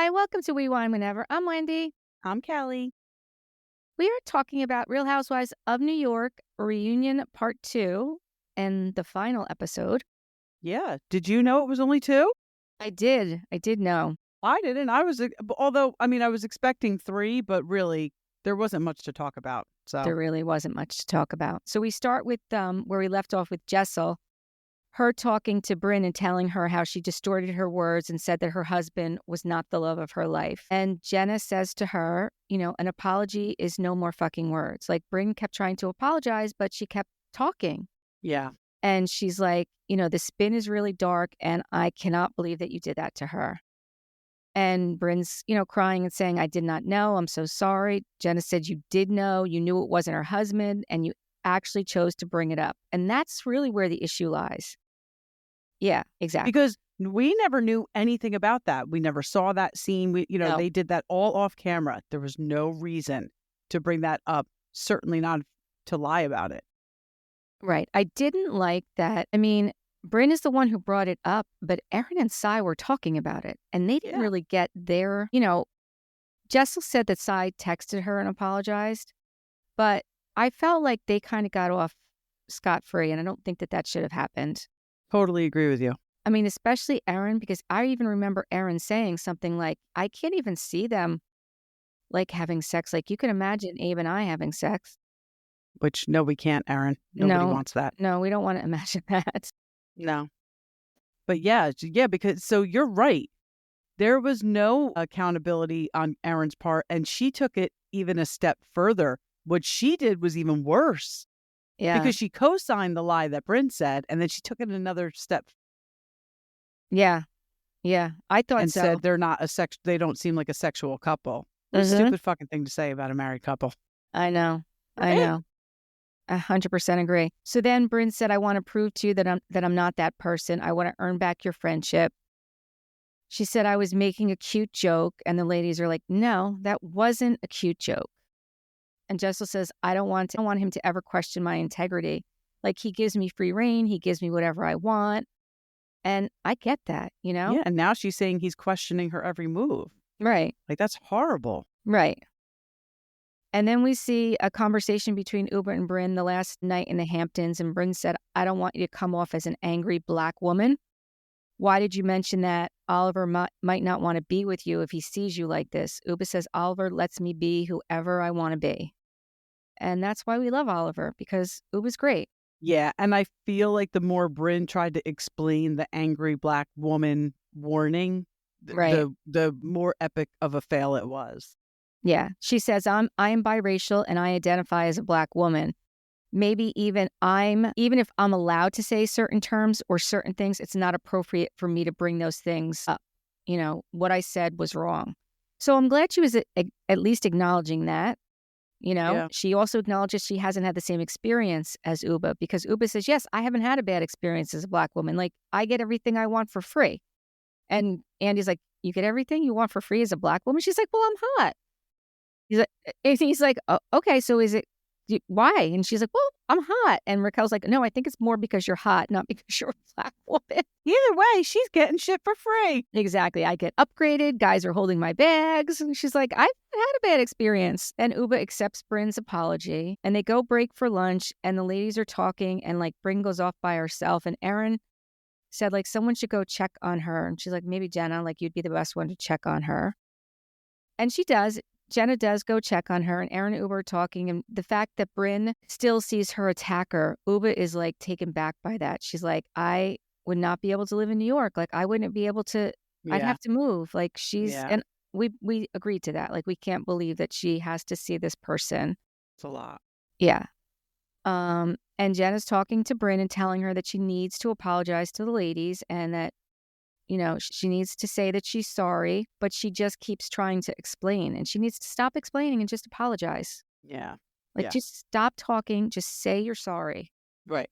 Hi, welcome to Rewind Whenever. I'm Wendy. I'm Kelly. We are talking about Real Housewives of New York Reunion Part 2 and the final episode. Yeah. Did you know it was only 2? I did know. I didn't. I was expecting 3, but really there wasn't much to talk about. So There really wasn't much to talk about. So we start with where we left off with Jessel, her talking to Brynn and telling her how she distorted her words and said that her husband was not the love of her life. And Jenna says to her, an apology is no more fucking words. Like, Brynn kept trying to apologize, but she kept talking. yeah. And she's like, the spin is really dark and I cannot believe that you did that to her. And Brynn's, crying and saying, I did not know. I'm so sorry. Jenna said, you did know. You knew it wasn't her husband and you actually chose to bring it up. And that's really where the issue lies. Yeah, exactly. Because we never knew anything about that. We never saw that scene. No. They did that all off camera. There was no reason to bring that up. Certainly not to lie about it. Right. I didn't like that. I mean, Brynn is the one who brought it up, but Erin and Sai were talking about it and they didn't really get their, Jessel said that Sai texted her and apologized, but I felt like they kind of got off scot-free and I don't think that should have happened. Totally agree with you. I mean, especially Erin, because I even remember Erin saying something like, I can't even see them like having sex. Like, you can imagine Abe and I having sex. Which, no, we can't, Erin. Nobody wants that. No, we don't want to imagine that. No. But yeah, because so you're right. There was no accountability on Erin's part, and she took it even a step further. What she did was even worse. Yeah. Because she co-signed the lie that Brynn said, and then she took it another step. Yeah. Yeah. I thought and so. said they're not they don't seem like a sexual couple. What a stupid fucking thing to say about a married couple. I know. 100% agree. So then Brynn said, I want to prove to you that I'm not that person. I want to earn back your friendship. She said I was making a cute joke, and the ladies are like, no, that wasn't a cute joke. And Jessel says, I don't want him to ever question my integrity. Like, he gives me free reign. He gives me whatever I want. And I get that, Yeah, and now she's saying he's questioning her every move. Right. Like, that's horrible. Right. And then we see a conversation between Ubah and Brynn the last night in the Hamptons. And Brynn said, I don't want you to come off as an angry Black woman. Why did you mention that Oliver might not want to be with you if he sees you like this? Ubah says, Oliver lets me be whoever I want to be. And that's why we love Oliver, because Ubah's great. Yeah, and I feel like the more Brynn tried to explain the angry Black woman warning, the more epic of a fail it was. Yeah. She says, I am biracial and I identify as a Black woman. Maybe even if I'm allowed to say certain terms or certain things, it's not appropriate for me to bring those things up. What I said was wrong. So I'm glad she was at least acknowledging that. She also acknowledges she hasn't had the same experience as Ubah, because Ubah says, yes, I haven't had a bad experience as a Black woman. Like, I get everything I want for free. And Andy's like, you get everything you want for free as a Black woman? She's like, well, I'm hot. He's like, oh, okay, so is it, why? And she's like, well, I'm hot. And Raquel's like, no, I think it's more because you're hot, not because you're a Black woman. Either way, she's getting shit for free. Exactly. I get upgraded. Guys are holding my bags. And she's like, I've had a bad experience. And Ubah accepts Brynn's apology. And they go break for lunch. And the ladies are talking. And like, Brynn goes off by herself. And Erin said, like, someone should go check on her. And she's like, maybe Jenna, like, you'd be the best one to check on her. And she does. Jenna does go check on her, and Erin and Ubah are talking, and the fact that Brynn still sees her attacker, Ubah is like taken back by that. She's like, I would not be able to live in New York. Like, I wouldn't be able to, I'd have to move. Like, and we agreed to that. Like, we can't believe that she has to see this person. It's a lot. Yeah. And Jenna's talking to Brynn and telling her that she needs to apologize to the ladies and that, she needs to say that she's sorry, but she just keeps trying to explain, and she needs to stop explaining and just apologize. Yeah. Just stop talking. Just say you're sorry. Right.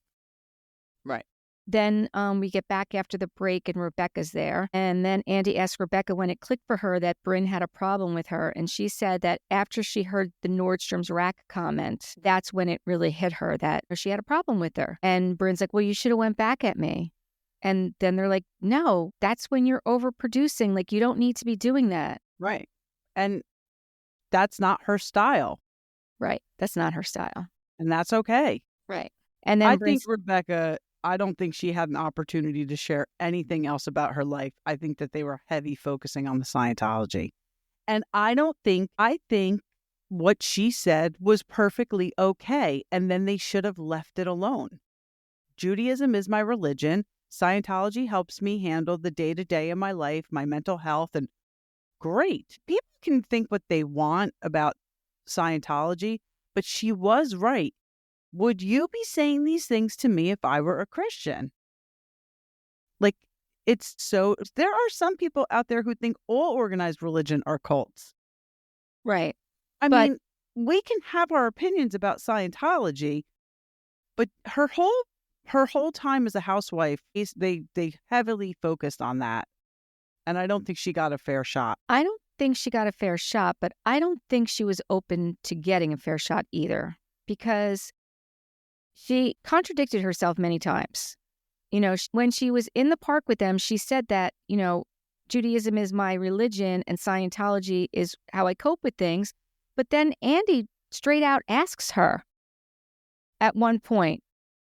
Then we get back after the break and Rebecca's there. And then Andy asked Rebecca when it clicked for her that Brynn had a problem with her. And she said that after she heard the Nordstrom's rack comment, that's when it really hit her that she had a problem with her. And Brynn's like, well, you should have went back at me. And then they're like, no, that's when you're overproducing. Like, you don't need to be doing that. Right. And that's not her style. Right. That's not her style. And that's okay. Right. And then I think Rebecca, I don't think she had an opportunity to share anything else about her life. I think that they were heavy focusing on the Scientology. And I think what she said was perfectly okay. And then they should have left it alone. Judaism is my religion. Scientology helps me handle the day-to-day of my life, my mental health, and great. People can think what they want about Scientology, but she was right. Would you be saying these things to me if I were a Christian? Like, there are some people out there who think all organized religion are cults. Right. I mean, we can have our opinions about Scientology, but her whole time as a housewife, they heavily focused on that. And I don't think she got a fair shot. I don't think she got a fair shot, but I don't think she was open to getting a fair shot either, because she contradicted herself many times. You know, when she was in the park with them, she said that, you know, Judaism is my religion and Scientology is how I cope with things. But then Andy straight out asks her at one point.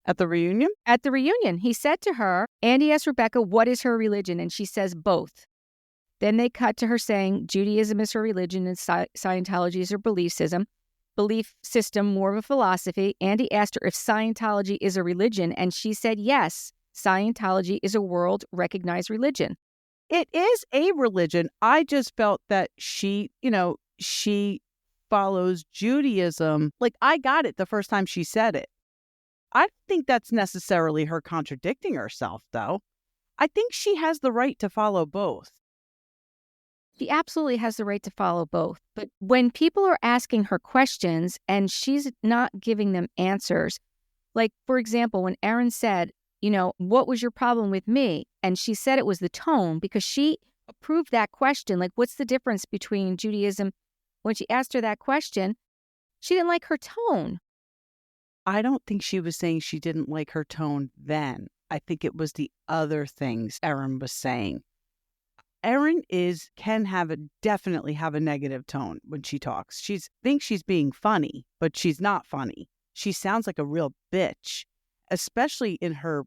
At the reunion? At the reunion, he said to her, Andy asked Rebecca, what is her religion? And she says both. Then they cut to her saying Judaism is her religion and Scientology is her belief system, more of a philosophy. Andy asked her if Scientology is a religion, and she said yes, Scientology is a world-recognized religion. It is a religion. I just felt that she follows Judaism. Like, I got it the first time she said it. I don't think that's necessarily her contradicting herself, though. I think she has the right to follow both. She absolutely has the right to follow both. But when people are asking her questions and she's not giving them answers, like, for example, when Erin said, you know, what was your problem with me? And she said it was the tone, because she approved that question. Like, what's the difference between Judaism? When she asked her that question, she didn't like her tone. I don't think she was saying she didn't like her tone then. I think it was the other things Erin was saying. Erin can definitely have a negative tone when she talks. She thinks she's being funny, but she's not funny. She sounds like a real bitch, especially in her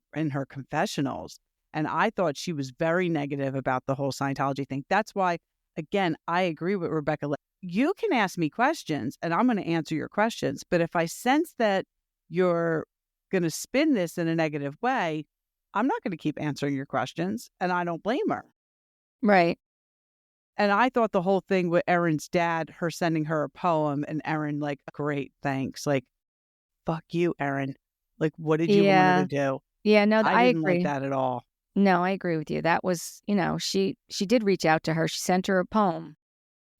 confessionals. And I thought she was very negative about the whole Scientology thing. That's why, again, I agree with Rebecca. You can ask me questions and I'm going to answer your questions. But if I sense that you're going to spin this in a negative way, I'm not going to keep answering your questions. And I don't blame her. Right. And I thought the whole thing with Erin's dad, her sending her a poem, and Erin like, great, thanks. Like, fuck you, Erin. Like, what did you want her to do? Yeah, no, I didn't agree. like that at all. No, I agree with you. That was, you know, she did reach out to her. She sent her a poem.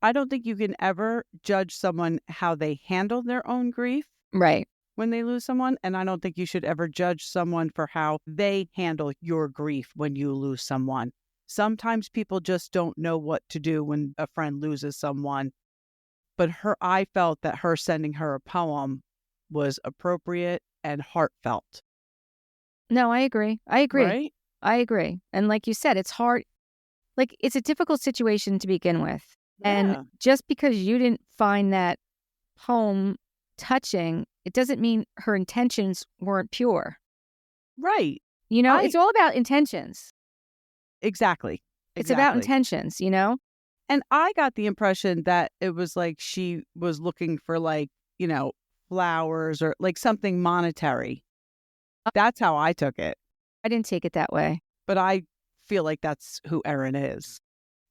I don't think you can ever judge someone how they handle their own grief. Right. When they lose someone. And I don't think you should ever judge someone for how they handle your grief when you lose someone. Sometimes people just don't know what to do when a friend loses someone. But I felt that her sending her a poem was appropriate and heartfelt. No, I agree. Right? I agree. And like you said, it's hard. Like, it's a difficult situation to begin with. Yeah. And just because you didn't find that poem touching, it doesn't mean her intentions weren't pure. Right. You know, it's all about intentions. Exactly. It's about intentions, you know? And I got the impression that it was like she was looking for, like, you know, flowers or like something monetary. That's how I took it. I didn't take it that way. But I feel like that's who Erin is.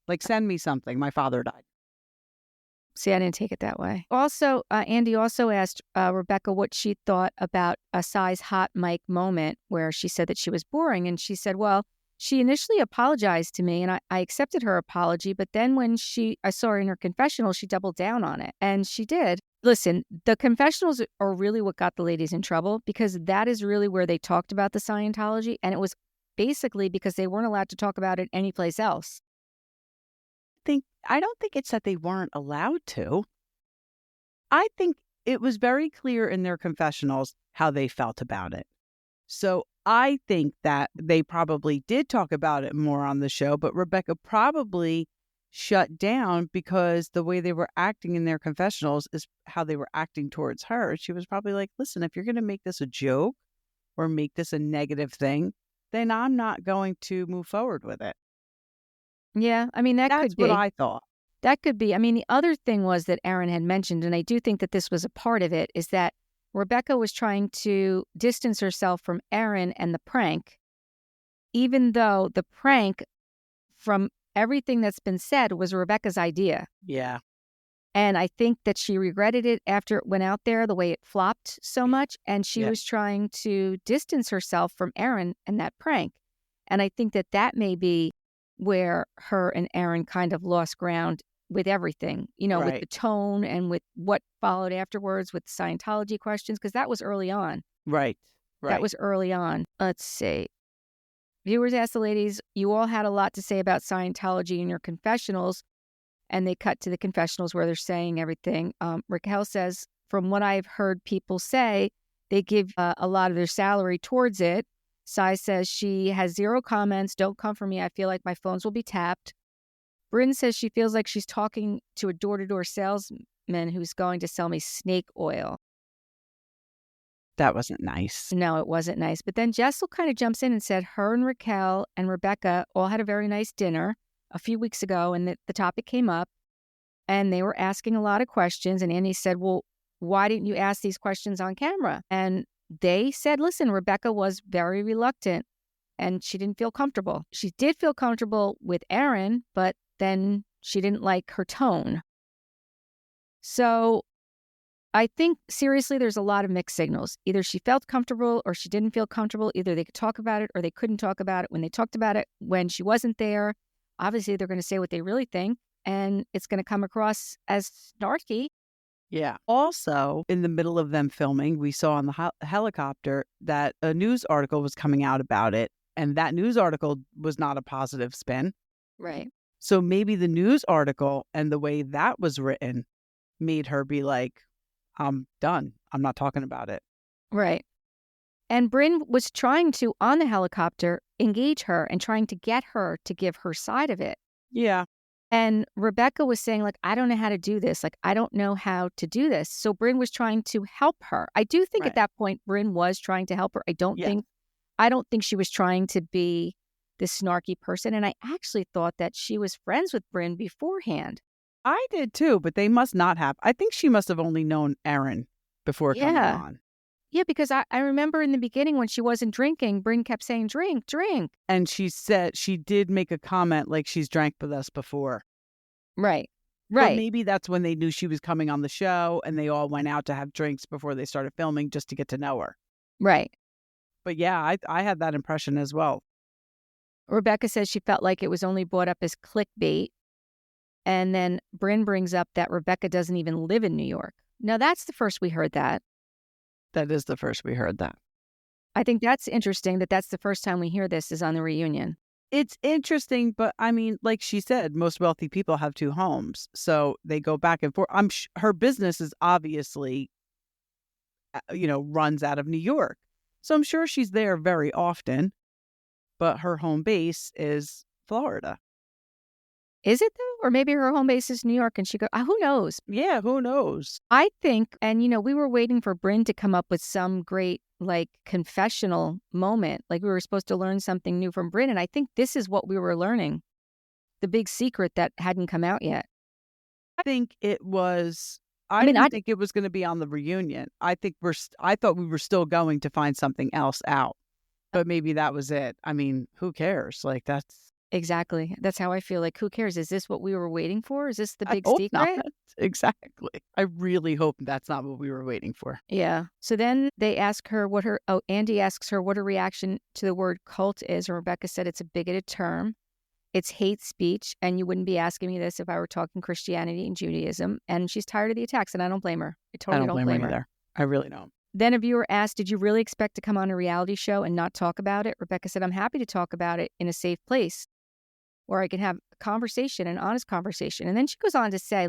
Like, send me something. My father died. See, I didn't take it that way. Also, Andy also asked Rebecca what she thought about a size hot mic moment where she said that she was boring. And she said, well, she initially apologized to me and I accepted her apology. But then when I saw her in her confessional, she doubled down on it. And she did. Listen, the confessionals are really what got the ladies in trouble, because that is really where they talked about the Scientology. And it was basically because they weren't allowed to talk about it anyplace else. I don't think it's that they weren't allowed to. I think it was very clear in their confessionals how they felt about it. So I think that they probably did talk about it more on the show, but Rebecca probably shut down because the way they were acting in their confessionals is how they were acting towards her. She was probably like, listen, if you're going to make this a joke or make this a negative thing, then I'm not going to move forward with it. Yeah, I mean, that That's could be. what I thought. That could be. I mean, the other thing was that Aaron had mentioned, and I do think that this was a part of it, is that Rebecca was trying to distance herself from Aaron and the prank, even though the prank, from everything that's been said, was Rebecca's idea. Yeah. And I think that she regretted it after it went out there, the way it flopped so much. And she was trying to distance herself from Aaron and that prank. And I think that that may be where her and Aaron kind of lost ground with everything, with the tone and with what followed afterwards with Scientology questions, because that was early on. Right. That was early on. Let's see. Viewers asked the ladies, you all had a lot to say about Scientology in your confessionals. And they cut to the confessionals where they're saying everything. Raquel says, from what I've heard people say, they give a lot of their salary towards it. Sai says she has 0 comments. Don't come for me. I feel like my phones will be tapped. Brynn says she feels like she's talking to a door-to-door salesman who's going to sell me snake oil. That wasn't nice. No, it wasn't nice. But then Jessel kind of jumps in and said her and Raquel and Rebecca all had a very nice dinner a few weeks ago, and the topic came up, and they were asking a lot of questions. And Andy said, well, why didn't you ask these questions on camera? And they said, listen, Rebecca was very reluctant, and she didn't feel comfortable. She did feel comfortable with Aaron, but then she didn't like her tone. So I think, seriously, there's a lot of mixed signals. Either she felt comfortable or she didn't feel comfortable. Either they could talk about it or they couldn't talk about it. When they talked about it, when she wasn't there, obviously, they're going to say what they really think, and it's going to come across as snarky. Yeah. Also, in the middle of them filming, we saw on the helicopter that a news article was coming out about it, and that news article was not a positive spin. Right. So maybe the news article and the way that was written made her be like, I'm done. I'm not talking about it. Right. And Brynn was trying to, on the helicopter, engage her and trying to get her to give her side of it. Yeah. And Rebecca was saying, like, I don't know how to do this. Like, I don't know how to do this. So Brynn was trying to help her. I do think at that point, Brynn was trying to help her. I don't think she was trying to be this snarky person. And I actually thought that she was friends with Brynn beforehand. I did too, but they must not have. I think she must have only known Aaron before coming on. Yeah, because I remember in the beginning when she wasn't drinking, Brynn kept saying, drink, drink. And she said she did make a comment like she's drank with us before. Right. But maybe that's when they knew she was coming on the show and they all went out to have drinks before they started filming just to get to know her. Right. But yeah, I had that impression as well. Rebecca says she felt like it was only brought up as clickbait. And then Brynn brings up that Rebecca doesn't even live in New York. Now, that's the first we heard that. That is the first we heard that. I think that's interesting that that's the first time we hear this is on the reunion. It's interesting, but I mean, like she said, most wealthy people have 2 homes. So they go back and forth. Her business is obviously, runs out of New York. So I'm sure she's there very often, but her home base is Florida. Is it though? Or maybe her home base is New York and she goes, who knows? Yeah, who knows? I think, and we were waiting for Brynn to come up with some great confessional moment. Like we were supposed to learn something new from Brynn. And I think this is what we were learning. The big secret that hadn't come out yet. I think it was, I didn't think it was going to be on the reunion. I thought we were still going to find something else out, but maybe that was it. I mean, who cares? Exactly. That's how I feel. Like, who cares? Is this what we were waiting for? Is this the big secret? Not. Exactly. I really hope that's not what we were waiting for. Yeah. So then they ask her Andy asks her what her reaction to the word cult is. And Rebecca said it's a bigoted term. It's hate speech. And you wouldn't be asking me this if I were talking Christianity and Judaism. And she's tired of the attacks. And I don't blame her. I totally don't blame her either. I really don't. Then a viewer asked, did you really expect to come on a reality show and not talk about it? Rebecca said, I'm happy to talk about it in a safe place where I can have a conversation, an honest conversation. And then she goes on to say,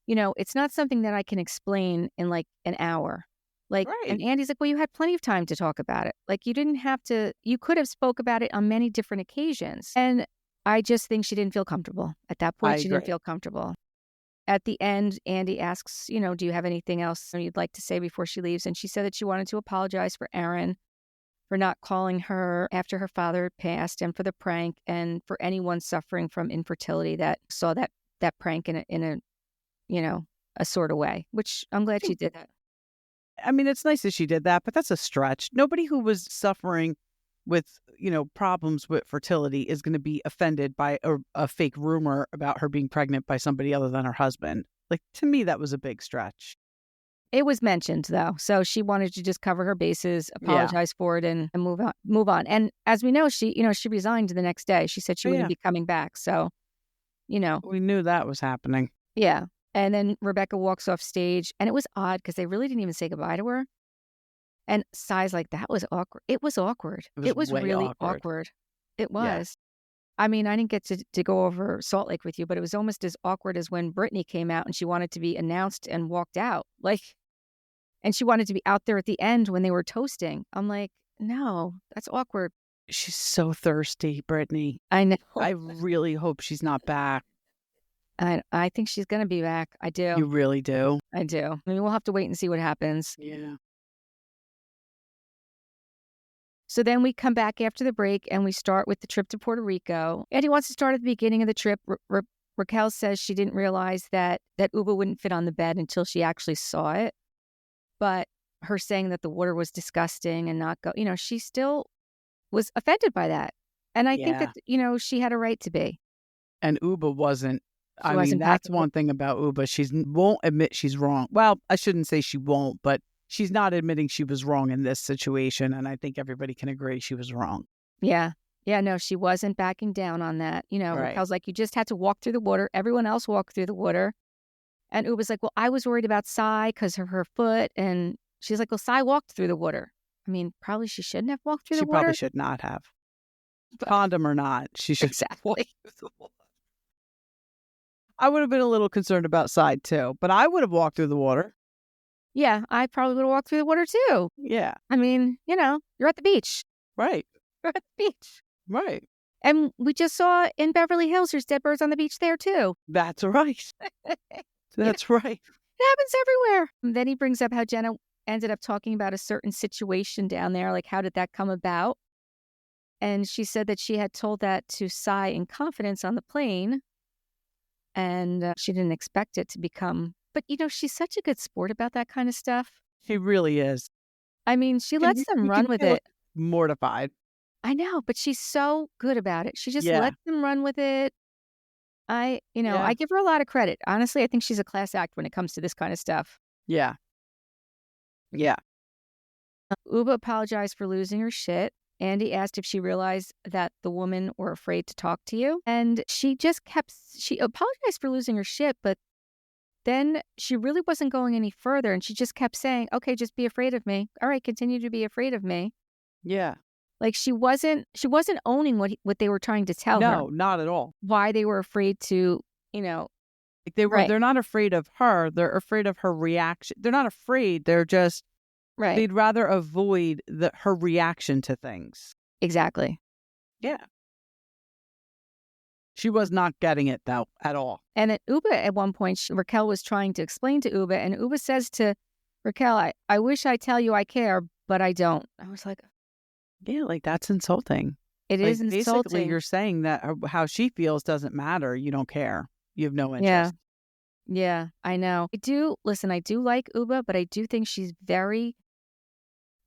it's not something that I can explain in an hour. Like, and Right. Andy's like, well, you had plenty of time to talk about it. Like, you didn't have to, you could have spoke about it on many different occasions. And I just think she didn't feel comfortable. At that I point, she didn't agree. feel comfortable. At the end, Andy asks, do you have anything else you'd like to say before she leaves? And she said that she wanted to apologize for Aaron for not calling her after her father had passed, and for the prank, and for anyone suffering from infertility that saw that prank in a sort of way, which I'm glad she did that. I mean, it's nice that she did that, but that's a stretch. Nobody who was suffering with, problems with fertility is going to be offended by a fake rumor about her being pregnant by somebody other than her husband. Like, to me, that was a big stretch. It was mentioned, though, so she wanted to just cover her bases, Yeah. apologize for it, and move on. And as we know, she resigned the next day. She said she Oh, wouldn't yeah. be coming back. So, We knew that was happening. yeah. And then Rebecca walks off stage, and it was odd because they really didn't even say goodbye to her. And Sai's like, that was awkward. It was awkward. It was way really awkward. awkward. It Yeah. was. I mean, I didn't get to go over Salt Lake with you, but it was almost as awkward as when Brittany came out and she wanted to be announced and walked out. And she wanted to be out there at the end when they were toasting. I'm like, no, that's awkward. She's so thirsty, Brittany. I know. I really hope she's not back. I think she's going to be back. I do. You really do? I do. I mean, we'll have to wait and see what happens. Yeah. So then we come back after the break and we start with the trip to Puerto Rico. Eddie wants to start at the beginning of the trip. Raquel says she didn't realize that Ubah wouldn't fit on the bed until she actually saw it. But her saying that the water was disgusting and not she still was offended by that. And I think that, she had a right to be. And Ubah wasn't. She wasn't that's back- one thing about Ubah. She won't admit she's wrong. Well, I shouldn't say she won't, but she's not admitting she was wrong in this situation. And I think everybody can agree she was wrong. Yeah. Yeah, no, she wasn't backing down on that. Right. Raquel's like, you just had to walk through the water. Everyone else walked through the water. And Ubah's like, well, I was worried about Sai because of her foot. And she's like, well, Sai walked through the water. I mean, probably she shouldn't have walked through the water. She probably should not have. Condom or not, she should. Exactly. I would have been a little concerned about Sai too, but I would have walked through the water. Yeah, I probably would have walked through the water too. Yeah. I mean, you're at the beach. Right. You're at the beach. Right. And we just saw in Beverly Hills, there's dead birds on the beach there too. That's right. That's right. It happens everywhere. And then he brings up how Jenna ended up talking about a certain situation down there. Like, how did that come about? And she said that she had told that to Sai in confidence on the plane. And she didn't expect it to become. But, she's such a good sport about that kind of stuff. She really is. I mean, she lets them run with it. Mortified. I know, but she's so good about it. She just lets them run with it. I give her a lot of credit. Honestly, I think she's a class act when it comes to this kind of stuff. Yeah. Yeah. Ubah apologized for losing her shit. Andy asked if she realized that the women were afraid to talk to you. And she apologized for losing her shit, but then she really wasn't going any further. And she just kept saying, okay, just be afraid of me. All right, continue to be afraid of me. Yeah. Like she wasn't owning what they were trying to tell her. No, not at all. Why they were afraid to, Like they're not afraid of her. They're afraid of her reaction. They're not afraid. They're just, right. They'd rather avoid her reaction to things. Exactly. Yeah. She was not getting it, though, at all. And at Ubah, at one point, Raquel was trying to explain to Ubah, and Ubah says to Raquel, I wish I tell you I care, but I don't. I was like, yeah, like that's insulting. It is insulting. Basically, you're saying that how she feels doesn't matter. You don't care. You have no interest. Yeah, I know. I do like Ubah, but I do think she's very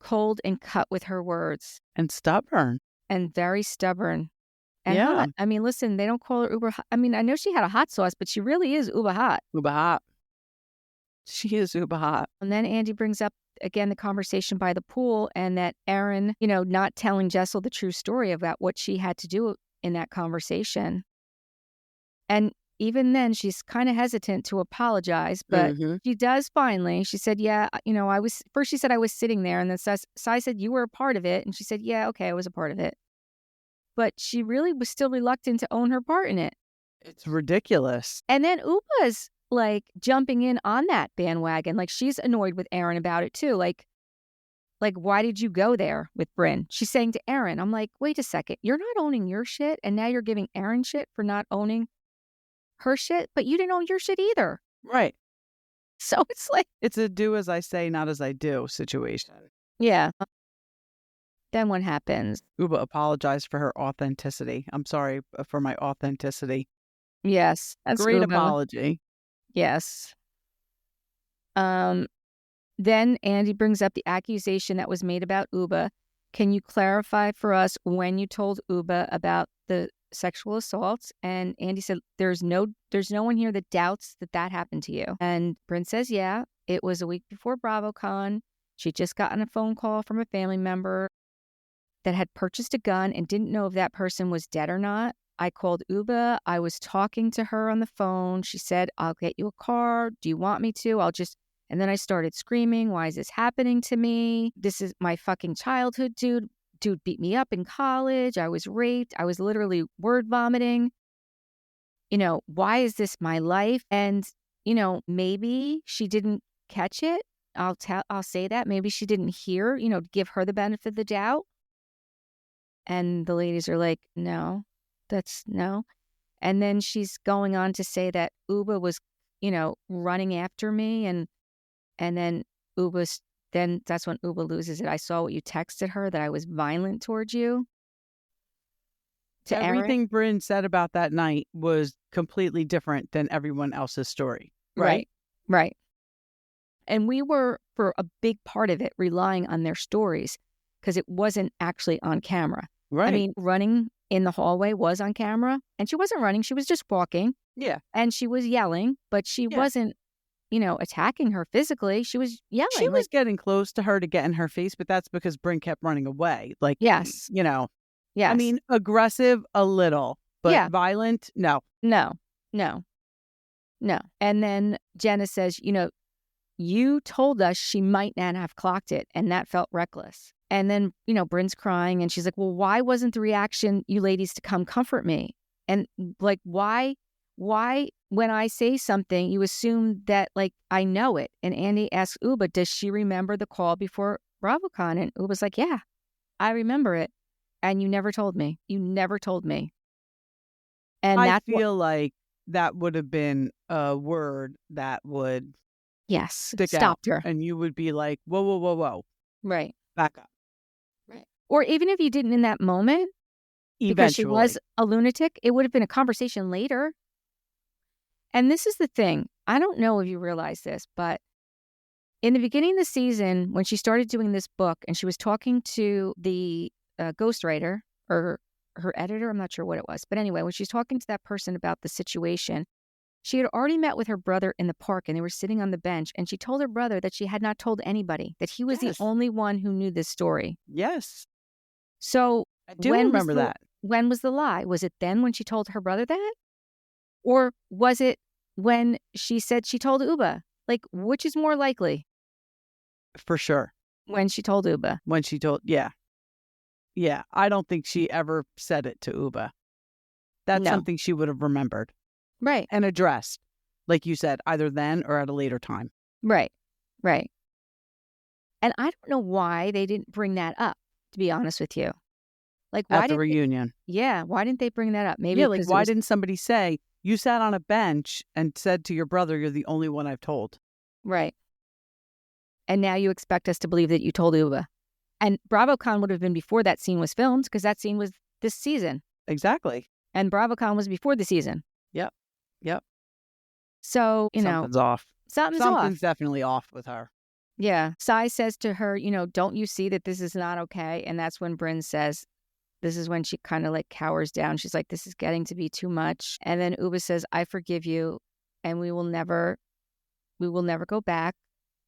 cold and cut with her words. And stubborn. And very stubborn. And hot. I mean, listen, they don't call her Uber hot. I mean, I know she had a hot sauce, but she really is Ubah hot. Ubah hot. She is Ubah hot. And then Andy brings up, again, the conversation by the pool and that Aaron, not telling Jessel the true story about what she had to do in that conversation. And even then, she's kind of hesitant to apologize, but she does finally. She said, yeah, she said I was sitting there, and then Sai said, you were a part of it. And she said, yeah, okay, I was a part of it. But she really was still reluctant to own her part in it. It's ridiculous. And then Ubah's like jumping in on that bandwagon. Like she's annoyed with Aaron about it too. Like like, why did you go there with Brynn? She's saying to Aaron, I'm like, wait a second, you're not owning your shit, and now you're giving Aaron shit for not owning her shit, but you didn't own your shit either. Right. So it's like, it's a do as I say, not as I do situation. Yeah. Then what happens? Ubah apologized for her authenticity. I'm sorry for my authenticity. Yes. That's Great Ubah. apology. Yes. Then Andy brings up the accusation that was made about Ubah. Can you clarify for us when you told Ubah about the sexual assaults? And Andy said, there's no one here that doubts that happened to you. And Brynn says, yeah, it was a week before BravoCon. She'd just gotten a phone call from a family member that had purchased a gun and didn't know if that person was dead or not. I called Ubah. I was talking to her on the phone. She said, I'll get you a car. Do you want me to? And then I started screaming, why is this happening to me? This is my fucking childhood, dude. Dude beat me up in college. I was raped. I was literally word vomiting. Why is this my life? And, maybe she didn't catch it. I'll say that. Maybe she didn't hear, give her the benefit of the doubt. And the ladies are like, no. And then she's going on to say that Ubah was, running after me. And then that's when Ubah loses it. I saw what you texted her, that I was violent towards you. Everything Brynn said about that night was completely different than everyone else's story. Right. And we were, for a big part of it, relying on their stories because it wasn't actually on camera. Right. I mean, running in the hallway was on camera, and she wasn't running. She was just walking. Yeah. And she was yelling, but she wasn't, attacking her physically. She was yelling. She was getting close to her to get in her face, but that's because Brynn kept running away. Like, yes. Yes. I mean, aggressive a little, but violent, no. No. And then Jenna says, you told us she might not have clocked it, and that felt reckless. And then, Brynn's crying, and she's like, well, why wasn't the reaction, you ladies, to come comfort me? And like, why when I say something, you assume that, like, I know it? And Andy asks Ubah, does she remember the call before BravoCon? And Ubah's like, yeah, I remember it. And you never told me. And I feel like that would have been a word that would stick stopped out, her. and you would be like, whoa. Right. Back up. Right. Or even if you didn't in that moment, eventually, because she was a lunatic, it would have been a conversation later. And this is the thing. I don't know if you realize this, but in the beginning of the season, when she started doing this book and she was talking to the ghostwriter or her editor, I'm not sure what it was. But anyway, when she's talking to that person about the situation, she had already met with her brother in the park, and they were sitting on the bench. And she told her brother that she had not told anybody, that he was the only one who knew this story. Yes. So I do remember that. When was the lie? Was it then when she told her brother that? Or was it when she said she told Ubah? Like, which is more likely? For sure. When she told Ubah. Yeah. I don't think she ever said it to Ubah. That's something she would have remembered. Right. And addressed, like you said, either then or at a later time. Right. And I don't know why they didn't bring that up, to be honest with you. Like, why at the reunion. Why didn't they bring that up? Maybe like, why didn't somebody say, you sat on a bench and said to your brother, you're the only one I've told? Right. And now you expect us to believe that you told Ubah. And BravoCon would have been before that scene was filmed, because that scene was this season. Exactly. And BravoCon was before the season. Yep. So, something's off. Something's definitely off with her. Yeah. Sai says to her, don't you see that this is not okay? And that's when Brynn says, this is when she kind of like cowers down. She's like, this is getting to be too much. And then Ubah says, I forgive you, and we will never go back.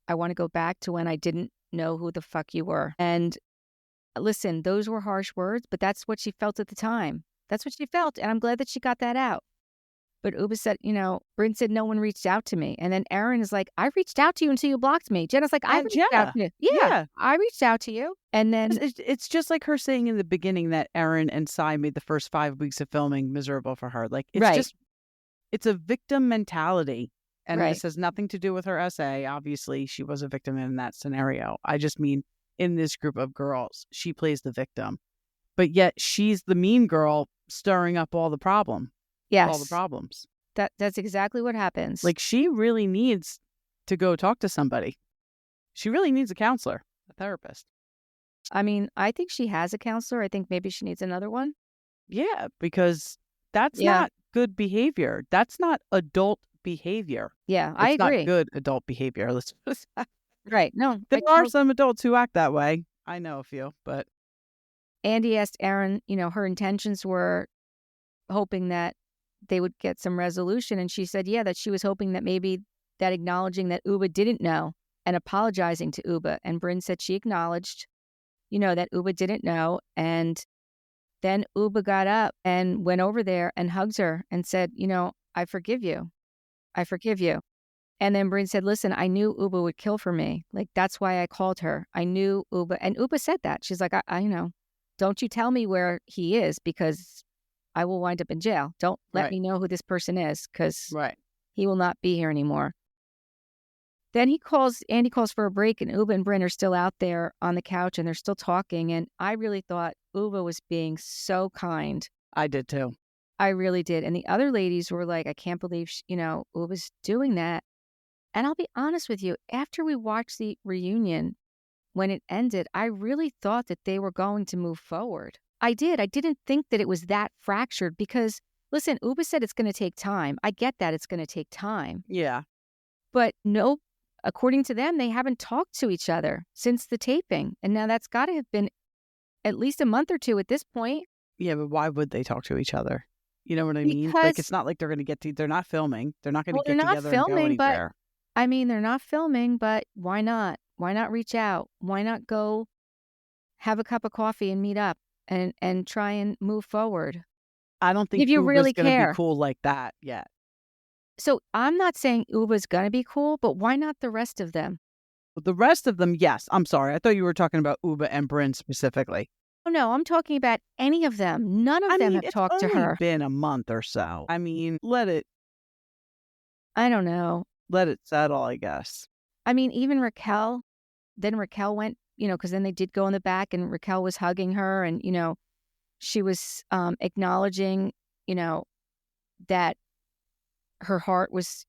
I want to go back to when I didn't know who the fuck you were. And listen, those were harsh words, but that's what she felt at the time. That's what she felt. And I'm glad that she got that out. But Ubah said, Brynn said, no one reached out to me. And then Aaron is like, I reached out to you until you blocked me. Jenna's like, I reached out to you. Yeah, I reached out to you. And then it's just like her saying in the beginning that Aaron and Sai made the first 5 weeks of filming miserable for her. Like, it's it's a victim mentality. And this has nothing to do with her essay. Obviously, she was a victim in that scenario. I just mean, in this group of girls. She plays the victim. But yet she's the mean girl stirring up all the problems. That's exactly what happens. Like, she really needs to go talk to somebody. She really needs a counselor, a therapist. I mean, I think she has a counselor. I think maybe she needs another one. Yeah, because that's not good behavior. That's not adult behavior. Yeah, I agree. It's not good adult behavior. Right. No. There are some adults who act that way. I know a few, but. Andy asked Erin, her intentions were hoping that they would get some resolution. And she said, that she was hoping that maybe that acknowledging that Ubah didn't know and apologizing to Ubah. And Brynn said she acknowledged, that Ubah didn't know. And then Ubah got up and went over there and hugged her and said, I forgive you. I forgive you. And then Brynn said, listen, I knew Ubah would kill for me. Like, that's why I called her. I knew Ubah. And Ubah said that. She's like, I know. Don't you tell me where he is because I will wind up in jail. Don't let me know who this person is because he will not be here anymore. Then Andy calls for a break, and Ubah and Brynn are still out there on the couch and they're still talking. And I really thought Ubah was being so kind. I did too. I really did. And the other ladies were like, I can't believe, Ubah's doing that. And I'll be honest with you, after we watched the reunion, when it ended, I really thought that they were going to move forward. I did. I didn't think that it was that fractured because, listen, Ubah said it's going to take time. I get that it's going to take time. Yeah. But no, according to them, they haven't talked to each other since the taping. And now that's got to have been at least a month or two at this point. Yeah, but why would they talk to each other? You know what I mean? Like, it's not like they're going to get to, they're not filming. They're not going to get together and go anywhere. I mean, they're not filming, but why not? Why not reach out? Why not go have a cup of coffee and meet up and try and move forward? I don't think if you really going to be cool like that yet. So I'm not saying Ubah's going to be cool, but why not the rest of them? The rest of them, yes. I'm sorry. I thought you were talking about Ubah and Brynn specifically. Oh, no, I'm talking about any of them. None of them have talked to her. It's been a month or so. I mean, I don't know. Let it settle, I guess. I mean, even Raquel, then Raquel went, because then they did go in the back and Raquel was hugging her and, she was acknowledging, that her heart was,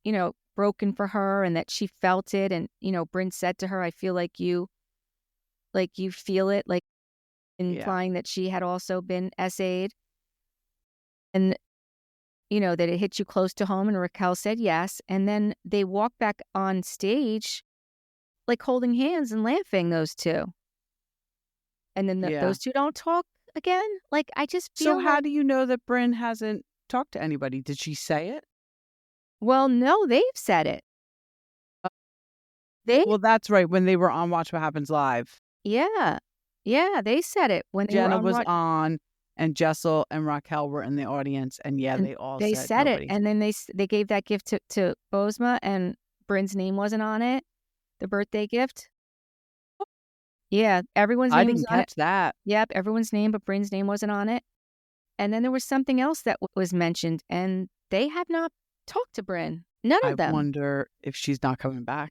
broken for her and that she felt it. And, Brynn said to her, I feel like you feel it, like implying that she had also been SA'd. And, that it hit you close to home. And Raquel said yes. And then they walked back on stage, like holding hands and laughing, those two. And then those two don't talk again. Like, I just feel how do you know that Brynn hasn't talked to anybody? Did she say it? Well, no, they've said it. Well, that's right. When they were on Watch What Happens Live. Yeah. Yeah, they said it. When Jenna was on and Jessel and Raquel were in the audience. And they all said it. And then they gave that gift to Bozma and Brynn's name wasn't on it. The birthday gift. Yeah, everyone's name was on it. I didn't catch that. Yep, everyone's name, but Brynn's name wasn't on it. And then there was something else that was mentioned, and they have not talked to Brynn. None of them. I wonder if she's not coming back.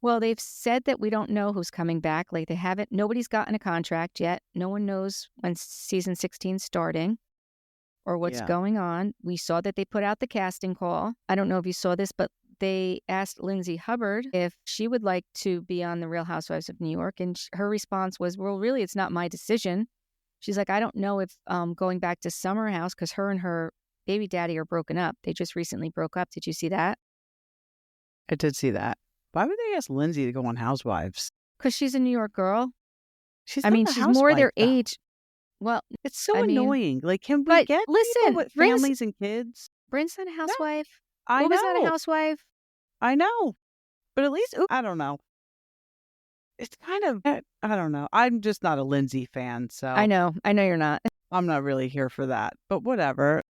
Well, they've said that we don't know who's coming back. Like, they haven't, nobody's gotten a contract yet. No one knows when season 16's starting or what's going on. We saw that they put out the casting call. I don't know if you saw this, but they asked Lindsay Hubbard if she would like to be on The Real Housewives of New York. And her response was, well, really, it's not my decision. She's like, I don't know if going back to Summer House, because her and her baby daddy are broken up. They just recently broke up. Did you see that? I did see that. Why would they ask Lindsay to go on Housewives? Because she's a New York girl. She's more their age. Well, it's so annoying. Like, can we get people with families and kids? Brynn's not a housewife. I know. Ubah's not a housewife. I know. But at least, I don't know. It's kind of, I don't know. I'm just not a Lindsay fan, so. I know you're not. I'm not really here for that, but whatever.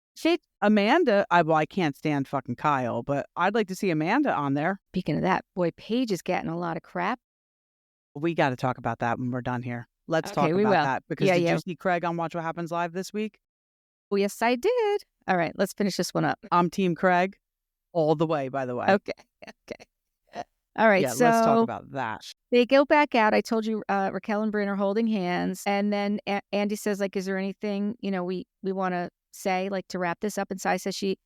Amanda, I can't stand fucking Kyle, but I'd like to see Amanda on there. Speaking of that, boy, Paige is getting a lot of crap. We got to talk about that when we're done here. Let's talk about that. Because did you see Craig on Watch What Happens Live this week? Oh, yes, I did. All right, let's finish this one up. I'm Team Craig all the way, by the way. Okay. All right, Yeah, let's talk so about that. they go back out. I told you Raquel and Brynn are holding hands. And then Andy says, like, is there anything, we want to say, like, to wrap this up? And Sai says she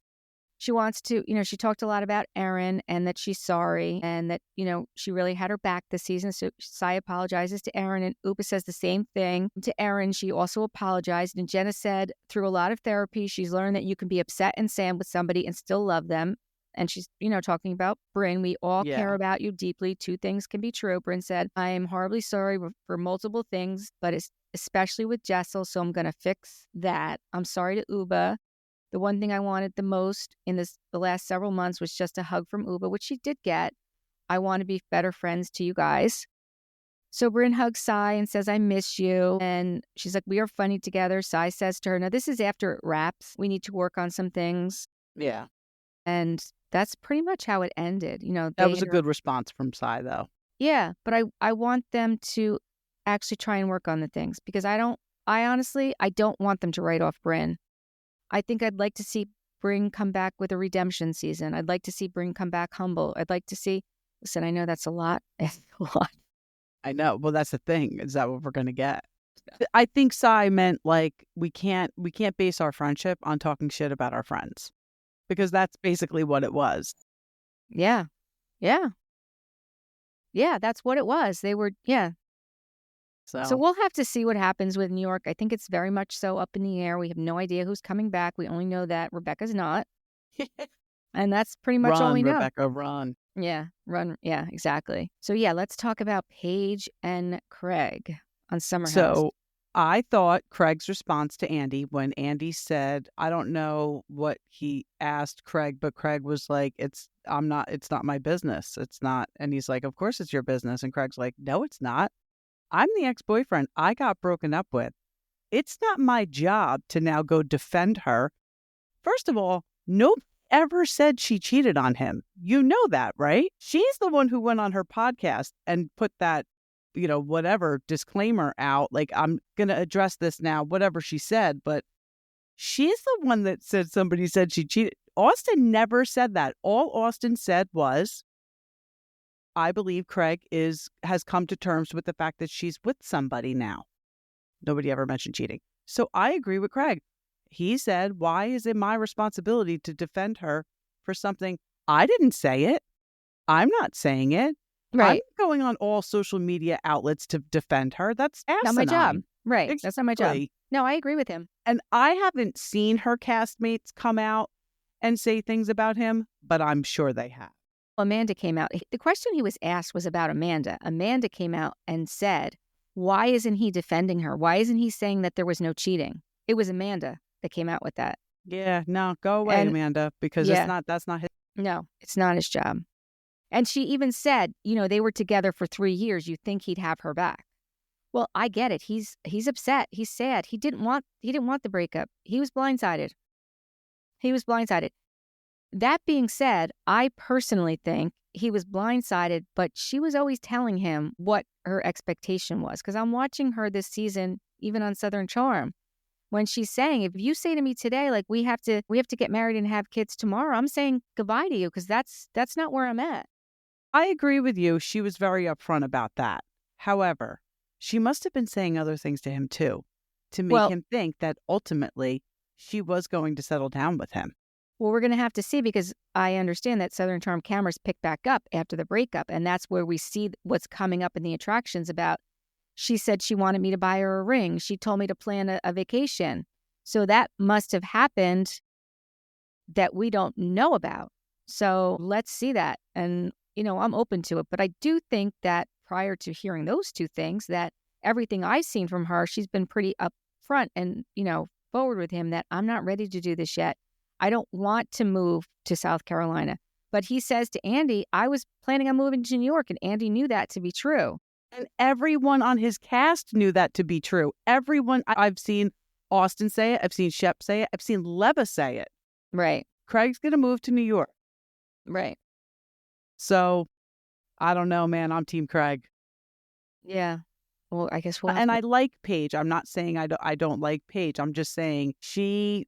wants to, she talked a lot about Erin and that she's sorry and that, she really had her back this season. So Sai apologizes to Erin, and Ubah says the same thing to Erin. She also apologized. And Jenna said through a lot of therapy, she's learned that you can be upset and sad with somebody and still love them. And she's, talking about Brynn. We all care about you deeply. Two things can be true. Brynn said, I am horribly sorry for multiple things, but especially with Jessel. So I'm going to fix that. I'm sorry to Ubah. The one thing I wanted the most in the last several months was just a hug from Ubah, which she did get. I want to be better friends to you guys. So Brynn hugs Sai and says, I miss you. And she's like, we are funny together. Sai says to her, now this is after it wraps. We need to work on some things. Yeah. And that's pretty much how it ended. That was a good response from Sai, though. Yeah, but I want them to actually try and work on the things because I honestly don't want them to write off Brynn. I think I'd like to see Brynn come back with a redemption season. I'd like to see Brynn come back humble. I'd like to see, listen, I know that's a lot. It's a lot. I know. Well, that's the thing. Is that what we're going to get? I think Sai meant like we can't base our friendship on talking shit about our friends. Because that's basically what it was. Yeah. Yeah. Yeah, that's what it was. They were, yeah. So we'll have to see what happens with New York. I think it's very much so up in the air. We have no idea who's coming back. We only know that Rebecca's not. And that's pretty much all we know. Rebecca, run. Yeah, run. Yeah, exactly. So yeah, let's talk about Paige and Craig on Summer House. So I thought Craig's response to Andy when Andy said, I don't know what he asked Craig, but Craig was like, it's not my business. It's not. And he's like, of course it's your business. And Craig's like, no, it's not. I'm the ex-boyfriend I got broken up with. It's not my job to now go defend her. First of all, nobody ever said she cheated on him. You know that, right? She's the one who went on her podcast and put that, whatever disclaimer out. Like, I'm going to address this now, whatever she said. But she's the one that said somebody said she cheated. Austin never said that. All Austin said was, I believe Craig has come to terms with the fact that she's with somebody now. Nobody ever mentioned cheating. So I agree with Craig. He said, why is it my responsibility to defend her for something? I didn't say it. I'm not saying it. Right. I'm going on all social media outlets to defend her. That's asinine. Not my job. Right. Exactly. That's not my job. No, I agree with him. And I haven't seen her castmates come out and say things about him, but I'm sure they have. Amanda came out. The question he was asked was about Amanda. Amanda came out and said, why isn't he defending her? Why isn't he saying that there was no cheating? It was Amanda that came out with that. Yeah, no, go away, Amanda, because that's not his. No, it's not his job. And she even said, they were together for 3 years. You'd think he'd have her back. Well, I get it. He's upset. He's sad. He didn't want the breakup. He was blindsided. That being said, I personally think he was blindsided, but she was always telling him what her expectation was. Because I'm watching her this season, even on Southern Charm, when she's saying, if you say to me today, like, we have to get married and have kids tomorrow, I'm saying goodbye to you because that's not where I'm at. I agree with you. She was very upfront about that. However, she must have been saying other things to him too, to make him think that ultimately she was going to settle down with him. Well, we're going to have to see because I understand that Southern Charm cameras pick back up after the breakup. And that's where we see what's coming up in the attractions about. She said she wanted me to buy her a ring. She told me to plan a vacation. So that must have happened that we don't know about. So let's see that. And, I'm open to it. But I do think that prior to hearing those two things, that everything I've seen from her, she's been pretty upfront and, forward with him that I'm not ready to do this yet. I don't want to move to South Carolina. But he says to Andy, I was planning on moving to New York, and Andy knew that to be true. And everyone on his cast knew that to be true. Everyone, I've seen Austin say it. I've seen Shep say it. I've seen Leva say it. Right. Craig's going to move to New York. Right. So, I don't know, man. I'm Team Craig. Yeah. Well, I guess And I like Paige. I'm not saying I don't like Paige. I'm just saying she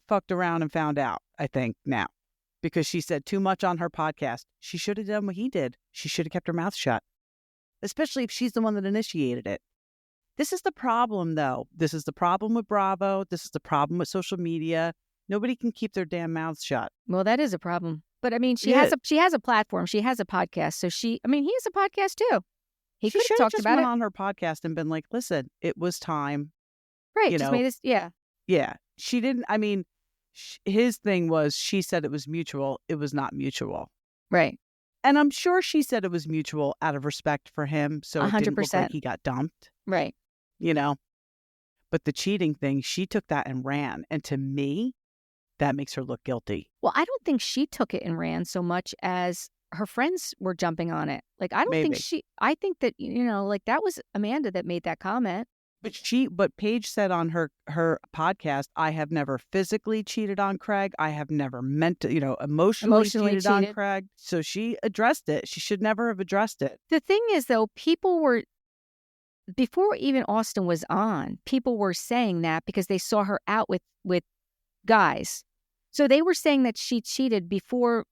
fucked around and found out, I think, now. because she said too much on her podcast. She should have done what he did. She should have kept her mouth shut, especially if she's the one that initiated it. This is the problem, though. This is the problem with Bravo. This is the problem with social media. Nobody can keep their damn mouths shut. Well, that is a problem. But I mean, she Yeah. has a platform. She has a podcast. So he has a podcast too. He She could should have have talked just about went it. on her podcast and been like, listen, it was time. Right. You Just know, made this. Yeah. Yeah. She didn't, I mean, his thing was she said it was mutual. It was not mutual. Right. And I'm sure she said it was mutual out of respect for him. So it didn't look like 100%. he got dumped, Right. you know. But the cheating thing, she took that and ran. And to me, that makes her look guilty. Well, I don't think she took it and ran so much as her friends were jumping on it. Like, I don't think Maybe. I think that, like that was Amanda that made that comment. But Paige said on her podcast, I have never physically cheated on Craig. I have never meant to, emotionally cheated on Craig. So she addressed it. She should never have addressed it. The thing is, though, people were, before even Austin was on, people were saying that because they saw her out with guys. So they were saying that she cheated before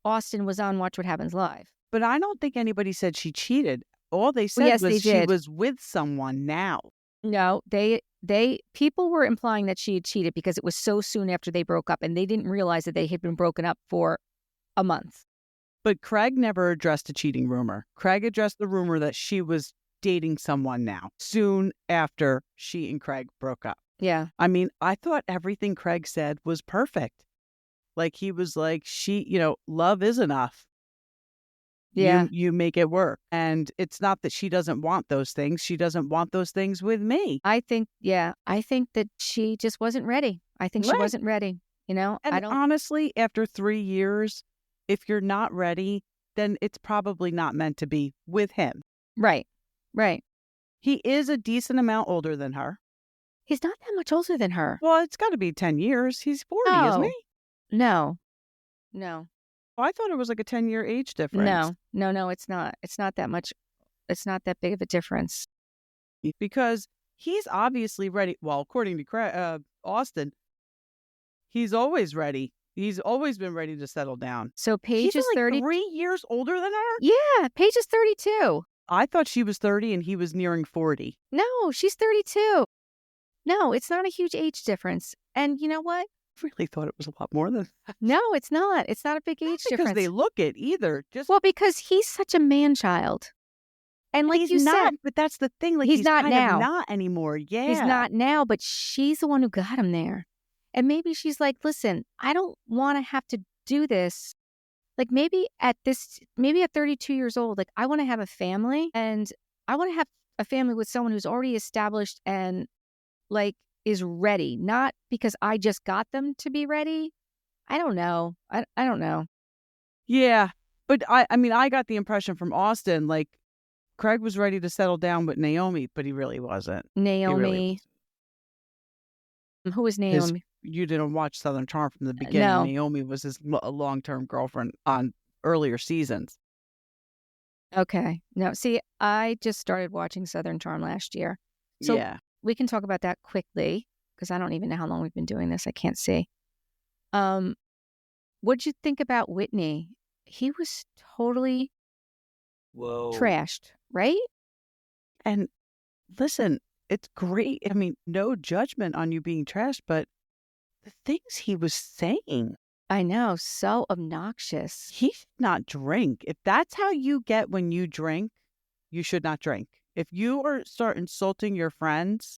Austin was on Watch What Happens Live. But I don't think anybody said she cheated. All they said yes, was they she did. was with someone now. No, people were implying that she had cheated because it was so soon after they broke up, and they didn't realize that they had been broken up for a month. But Craig never addressed a cheating rumor. Craig addressed the rumor that she was dating someone now, soon after she and Craig broke up. Yeah. I mean, I thought everything Craig said was perfect. Like, he was like, love is enough. Yeah. You make it work. And it's not that she doesn't want those things. She doesn't want those things with me. I think that she just wasn't ready. I think she Right. wasn't ready. And honestly, after 3 years, if you're not ready, then it's probably not meant to be with him. Right. Right. He is a decent amount older than her. He's not that much older than her. Well, it's got to be 10 years. He's 40, isn't he? No. Oh, I thought it was like a 10-year age difference. No, it's not. It's not that much. It's not that big of a difference. Because he's obviously ready. Well, according to Austin, he's always ready. He's always been ready to settle down. So Paige He's is like 30. 3 years older than her? Yeah, Paige is 32. I thought she was 30 and he was nearing 40. No, she's 32. No, it's not a huge age difference. And you know what? I really thought it was a lot more than that. No, it's not. It's not a big age difference. Because they look it either. Well, because he's such a man-child. And like you not, said, but that's the thing. Like, he's not kind now. Of not anymore. Yeah. He's not now, but she's the one who got him there. And maybe she's like, listen, I don't want to have to do this. Like maybe at 32 years old, like I want to have a family, and I want to have a family with someone who's already established and like is ready, not because I just got them to be ready. I don't know. I don't know. Yeah. But I got the impression from Austin, like Craig was ready to settle down with Naomi, but he really wasn't. Naomi. Who is Naomi? You didn't watch Southern Charm from the beginning. No. Naomi was his long-term girlfriend on earlier seasons. Okay. No, see, I just started watching Southern Charm last year. So yeah. We can talk about that quickly because I don't even know how long we've been doing this. I can't see. What'd you think about Whitney? He was totally trashed, right? And listen, it's great. I mean, no judgment on you being trashed, but the things he was saying. I know, so obnoxious. He should not drink. If that's how you get when you drink, you should not drink. If you start insulting your friends,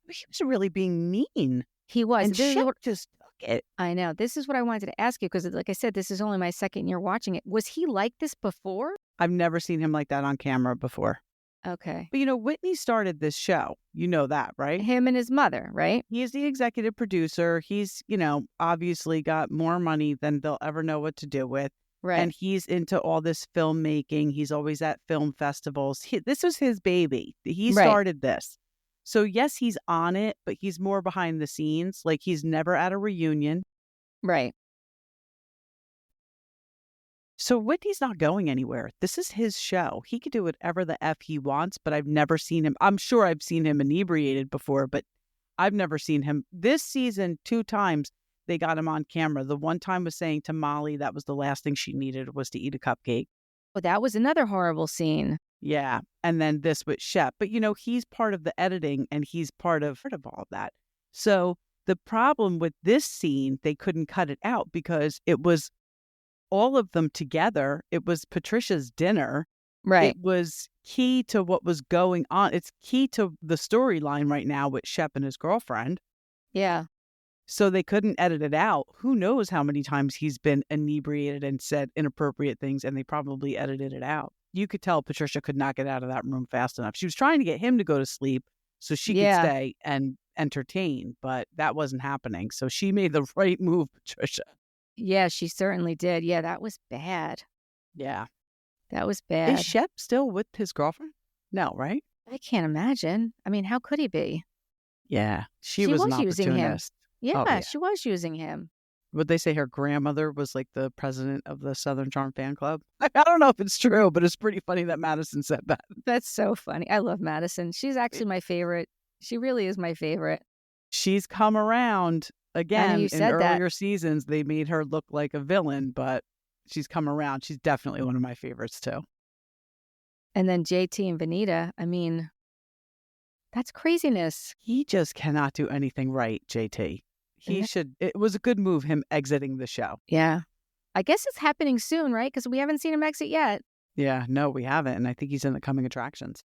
he was really being mean. He was. And Shep just took it. I know. This is what I wanted to ask you because, like I said, this is only my second year watching it. Was he like this before? I've never seen him like that on camera before. Okay. But, Whitney started this show. You know that, right? Him and his mother, right? He is the executive producer. He's, obviously got more money than they'll ever know what to do with. Right. And he's into all this filmmaking. He's always at film festivals. This was his baby. He started this. So, yes, he's on it, but he's more behind the scenes. Like, he's never at a reunion. Right. So Whitney's not going anywhere. This is his show. He could do whatever the F he wants, but I've never seen him. I'm sure I've seen him inebriated before, but I've never seen him this season 2 times. they got him on camera. The one time was saying to Molly that was the last thing she needed was to eat a cupcake. Well, that was another horrible scene. Yeah. And then this with Shep. But, he's part of the editing and he's part of all of that. So the problem with this scene, they couldn't cut it out because it was all of them together. It was Patricia's dinner. Right. It was key to what was going on. It's key to the storyline right now with Shep and his girlfriend. Yeah. So they couldn't edit it out. Who knows how many times he's been inebriated and said inappropriate things, and they probably edited it out. You could tell Patricia could not get out of that room fast enough. She was trying to get him to go to sleep so she could stay and entertain, but that wasn't happening. So she made the right move, Patricia. Yeah, she certainly did. Yeah, that was bad. Yeah. That was bad. Is Shep still with his girlfriend? No, right? I can't imagine. I mean, how could he be? Yeah. She was an using him. opportunist. Yeah, she was using him. Would they say her grandmother was like the president of the Southern Charm fan club? I don't know if it's true, but it's pretty funny that Madison said that. That's so funny. I love Madison. She's actually my favorite. She really is my favorite. She's come around again. You said in that. earlier seasons, they made her look like a villain, but she's come around. She's definitely one of my favorites too. And then JT and Vanita, I mean, that's craziness. He just cannot do anything right, JT. It was a good move, him exiting the show. Yeah. I guess it's happening soon, right? Because we haven't seen him exit yet. Yeah, no, we haven't. And I think he's in the coming attractions.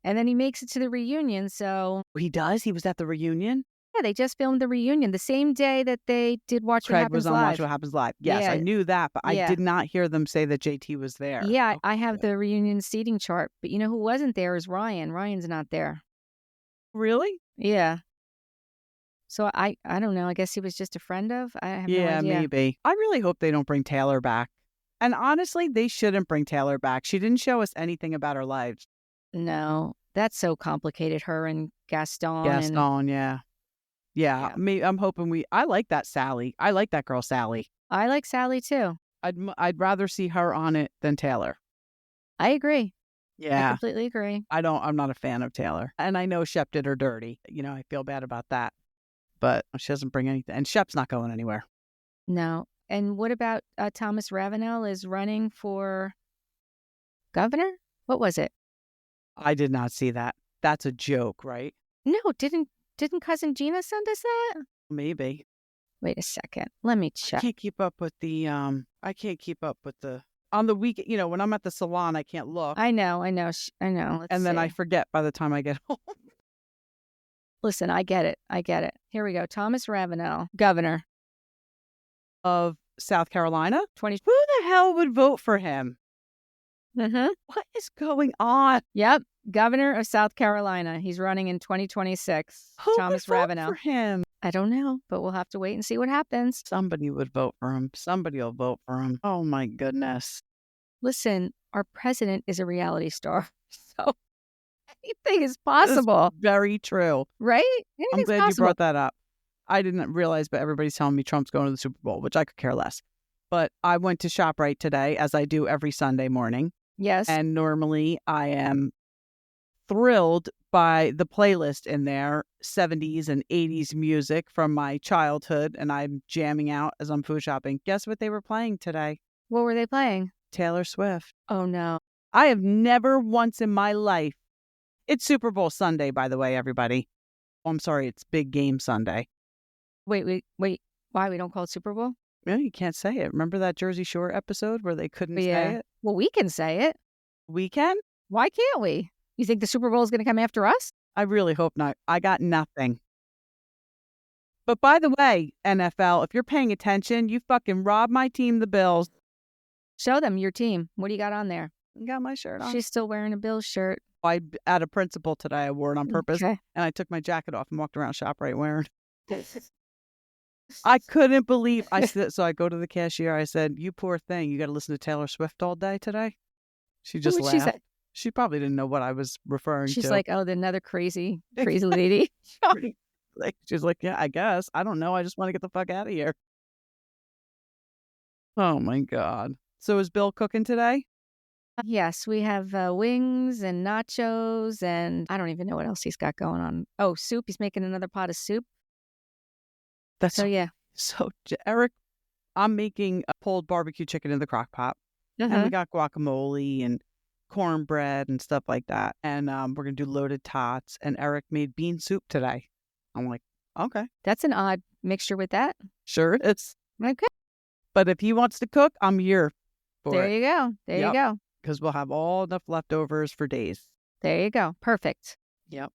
And then he makes it to the reunion, so... He does? He was at the reunion? Yeah, they just filmed the reunion the same day that they did Watch What Happens Live. Craig was on Watch What Happens Live. Yes, I knew that, but I did not hear them say that JT was there. Yeah, I have the reunion seating chart, but you know who wasn't there is Ryan. Ryan's not there. Really? Yeah. So I don't know. I guess he was just a friend of? I have no idea. Yeah, maybe. I really hope they don't bring Taylor back. And honestly, they shouldn't bring Taylor back. She didn't show us anything about her life. No, that's so complicated, her and Gaston. Yeah. Yeah, I'm hoping I like that Sally. I like that girl, Sally. I like Sally, too. I'd rather see her on it than Taylor. I agree. Yeah. I completely agree. I'm not a fan of Taylor. And I know Shep did her dirty. I feel bad about that. But she doesn't bring anything. And Shep's not going anywhere. No. And what about Thomas Ravenel is running for governor? What was it? I did not see that. That's a joke, right? No, didn't Cousin Gina send us that? Maybe. Wait a second. Let me check. I can't keep up with on the week, when I'm at the salon, I can't look. I know. Let's then I forget by the time I get home. Listen, I get it. Here we go. Thomas Ravenel, governor of South Carolina. Who the hell would vote for him? Mm-hmm. What is going on? Yep. Governor of South Carolina. He's running in 2026. Who Thomas would vote Ravenel. for him? I don't know, but we'll have to wait and see what happens. Somebody would vote for him. Somebody will vote for him. Oh, my goodness. Listen, our president is a reality star, so anything is possible. That's very true. Right? I'm glad you brought that up. I didn't realize, but everybody's telling me Trump's going to the Super Bowl, which I could care less. But I went to ShopRite today, as I do every Sunday morning. Yes. And normally I am thrilled by the playlist in there, 70s and 80s music from my childhood, and I'm jamming out as I'm food shopping. Guess what they were playing today? What were they playing? Taylor Swift. Oh, no. I have never once in my life. It's Super Bowl Sunday, by the way, everybody. Oh, I'm sorry, it's Big Game Sunday. Wait. Why we don't call it Super Bowl? No, you can't say it. Remember that Jersey Shore episode where they couldn't say it? Well, we can say it. We can? Why can't we? You think the Super Bowl is going to come after us? I really hope not. I got nothing. But by the way, NFL, if you're paying attention, you fucking robbed my team, the Bills. Show them your team. What do you got on there? I got my shirt on. She's still wearing a Bills shirt. I had a principal today. I wore it on purpose. Okay. And I took my jacket off and walked around ShopRite wearing it. I couldn't believe. So I go to the cashier. I said, "You poor thing. You got to listen to Taylor Swift all day today." She just laughed. She said? She probably didn't know what I was referring to. She's like, "Oh, another crazy lady." She's like, "Yeah, I guess. I don't know. I just want to get the fuck out of here." Oh my God. So is Bill cooking today? Yes, we have wings and nachos, and I don't even know what else he's got going on. Oh, soup. He's making another pot of soup. That's so yeah. So, Eric, I'm making a pulled barbecue chicken in the crock pot. And we Uh-huh. got guacamole and cornbread and stuff like that. And we're going to do loaded tots. And Eric made bean soup today. I'm like, okay, That's an odd mixture with that. sure it is. Okay. But if he wants to cook, I'm here for There it. you go. There you Yep. go. Because we'll have all enough leftovers for days. There you go. Perfect. Yep.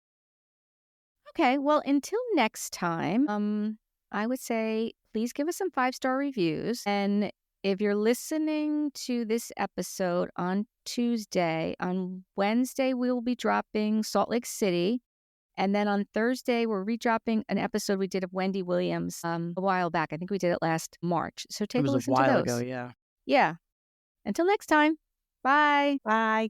Okay. Well, until next time, I would say please give us some 5-star reviews. And if you're listening to this episode on Tuesday, on Wednesday, we will be dropping Salt Lake City. And then on Thursday, we're redropping an episode we did of Wendy Williams a while back. I think we did it last March. So It take a was a listen to while those. ago, yeah. Yeah. Until next time. Bye. Bye.